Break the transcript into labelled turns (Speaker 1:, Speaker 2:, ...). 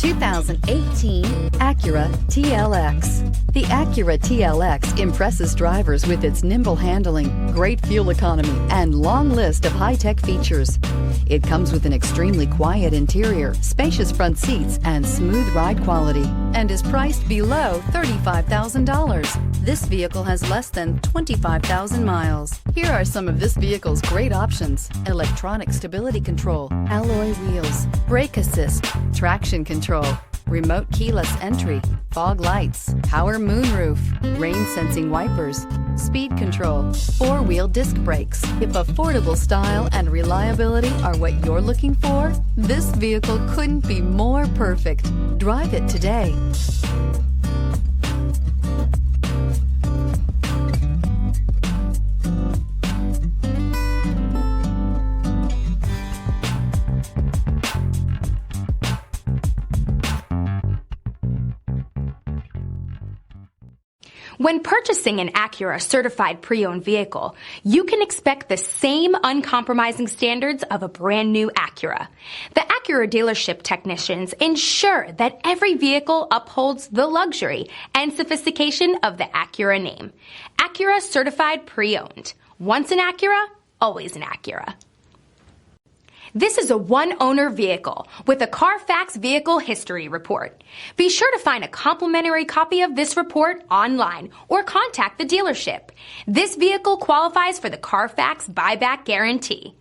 Speaker 1: 2018 Acura TLX. The Acura TLX impresses drivers with its nimble handling, great fuel economy, and long list of high-tech features. It comes with an extremely quiet interior, spacious front seats, and smooth ride quality, and is priced below $35,000. This vehicle has less than 25,000 miles. Here are some of this vehicle's great options: electronic stability control, alloy wheels, brake assist, traction control, remote keyless entry, fog lights, power moonroof, rain sensing wipers, speed control, four-wheel disc brakes. If affordable style and reliability are what you're looking for, this vehicle couldn't be more perfect. Drive it today.
Speaker 2: When purchasing an Acura certified pre-owned vehicle, you can expect the same uncompromising standards of a brand new Acura. The Acura dealership technicians ensure that every vehicle upholds the luxury and sophistication of the Acura name. Acura certified pre-owned. Once an Acura, always an Acura. This is a one-owner vehicle with a Carfax Vehicle History Report. Be sure to find a complimentary copy of this report online or contact the dealership. This vehicle qualifies for the Carfax Buyback Guarantee.